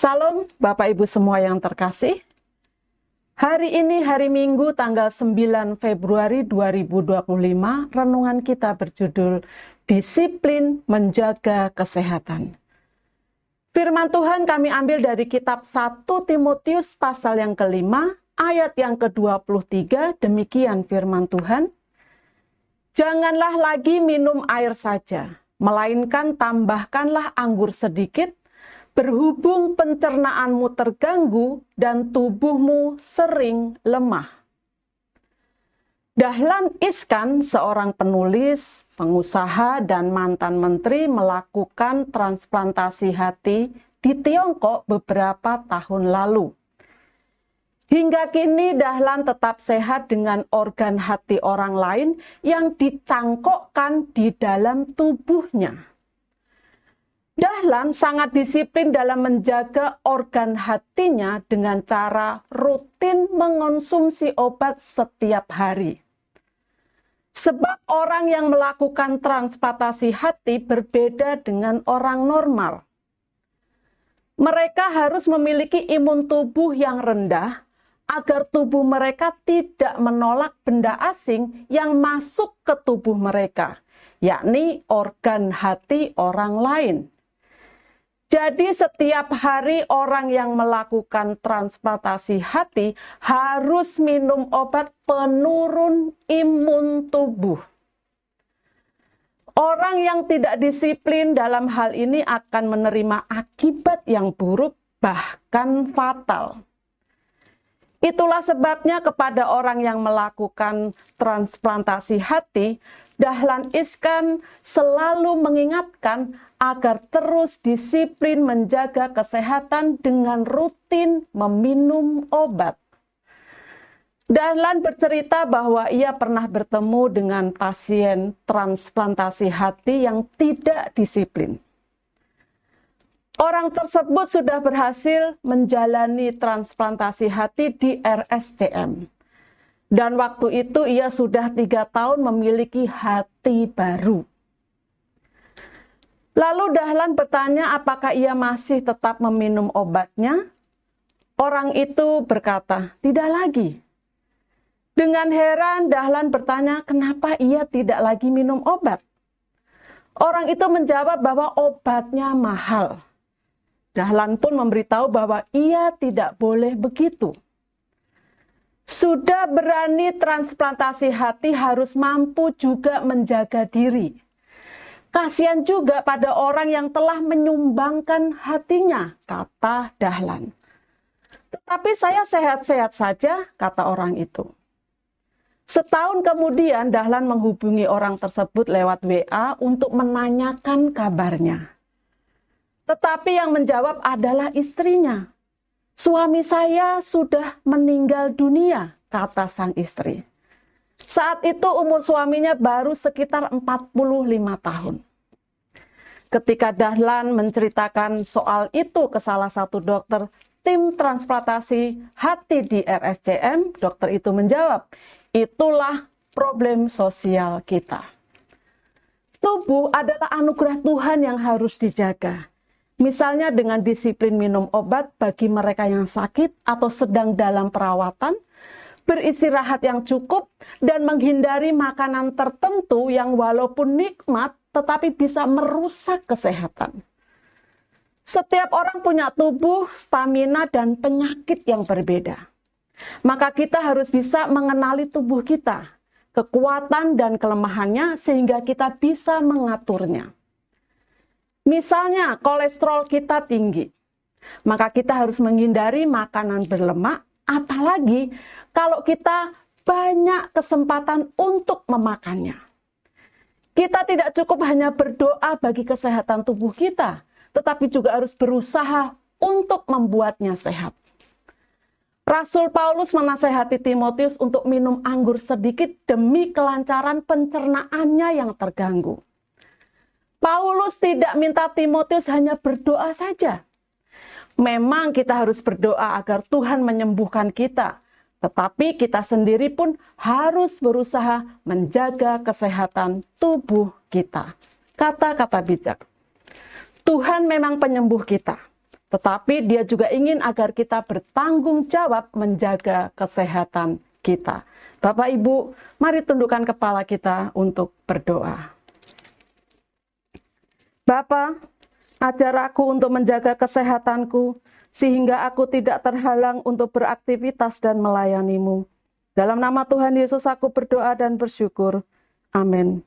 Salam Bapak Ibu semua yang terkasih. Hari ini hari Minggu tanggal 9 Februari 2025, renungan kita berjudul Disiplin Menjaga Kesehatan. Firman Tuhan kami ambil dari kitab 1 Timotius pasal yang kelima, ayat yang ke-23, demikian firman Tuhan. Janganlah lagi minum air saja, melainkan tambahkanlah anggur sedikit, berhubung pencernaanmu terganggu dan tubuhmu sering lemah. Dahlan Iskan, seorang penulis, pengusaha, dan mantan menteri melakukan transplantasi hati di Tiongkok beberapa tahun lalu. Hingga kini Dahlan tetap sehat dengan organ hati orang lain yang dicangkokkan di dalam tubuhnya. Dahlan sangat disiplin dalam menjaga organ hatinya dengan cara rutin mengonsumsi obat setiap hari. Sebab orang yang melakukan transplantasi hati berbeda dengan orang normal. Mereka harus memiliki imun tubuh yang rendah agar tubuh mereka tidak menolak benda asing yang masuk ke tubuh mereka, yakni organ hati orang lain. Jadi setiap hari orang yang melakukan transplantasi hati harus minum obat penurun imun tubuh. Orang yang tidak disiplin dalam hal ini akan menerima akibat yang buruk, bahkan fatal. Itulah sebabnya kepada orang yang melakukan transplantasi hati, Dahlan Iskan selalu mengingatkan agar terus disiplin menjaga kesehatan dengan rutin meminum obat. Dahlan bercerita bahwa ia pernah bertemu dengan pasien transplantasi hati yang tidak disiplin. Orang tersebut sudah berhasil menjalani transplantasi hati di RSCM. Dan waktu itu ia sudah 3 tahun memiliki hati baru. Lalu Dahlan bertanya apakah ia masih tetap meminum obatnya. Orang itu berkata, tidak lagi. Dengan heran Dahlan bertanya kenapa ia tidak lagi minum obat. Orang itu menjawab bahwa obatnya mahal. Dahlan pun memberitahu bahwa ia tidak boleh begitu. Sudah berani transplantasi hati harus mampu juga menjaga diri. Kasihan juga pada orang yang telah menyumbangkan hatinya, kata Dahlan. Tetapi saya sehat-sehat saja, kata orang itu. Setahun kemudian Dahlan menghubungi orang tersebut lewat WA untuk menanyakan kabarnya. Tetapi yang menjawab adalah istrinya. Suami saya sudah meninggal dunia, kata sang istri. Saat itu umur suaminya baru sekitar 45 tahun. Ketika Dahlan menceritakan soal itu ke salah satu dokter tim transplantasi hati di RSCM, dokter itu menjawab, itulah problem sosial kita. Tubuh adalah anugerah Tuhan yang harus dijaga. Misalnya dengan disiplin minum obat bagi mereka yang sakit atau sedang dalam perawatan, beristirahat yang cukup, dan menghindari makanan tertentu yang walaupun nikmat, tetapi bisa merusak kesehatan. Setiap orang punya tubuh, stamina, dan penyakit yang berbeda. Maka kita harus bisa mengenali tubuh kita, kekuatan dan kelemahannya, sehingga kita bisa mengaturnya. Misalnya, kolesterol kita tinggi, maka kita harus menghindari makanan berlemak, apalagi kalau kita banyak kesempatan untuk memakannya. Kita tidak cukup hanya berdoa bagi kesehatan tubuh kita, tetapi juga harus berusaha untuk membuatnya sehat. Rasul Paulus menasehati Timotius untuk minum anggur sedikit demi kelancaran pencernaannya yang terganggu. Paulus tidak minta Timotius hanya berdoa saja. Memang kita harus berdoa agar Tuhan menyembuhkan kita, tetapi kita sendiri pun harus berusaha menjaga kesehatan tubuh kita. Kata-kata bijak. Tuhan memang penyembuh kita, tetapi Dia juga ingin agar kita bertanggung jawab menjaga kesehatan kita. Bapak Ibu, mari tundukkan kepala kita untuk berdoa. Bapa, ajar aku untuk menjaga kesehatanku, sehingga aku tidak terhalang untuk beraktivitas dan melayani-Mu. Dalam nama Tuhan Yesus aku berdoa dan bersyukur. Amin.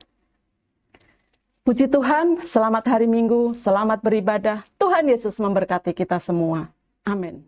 Puji Tuhan, selamat hari Minggu, selamat beribadah. Tuhan Yesus memberkati kita semua. Amin.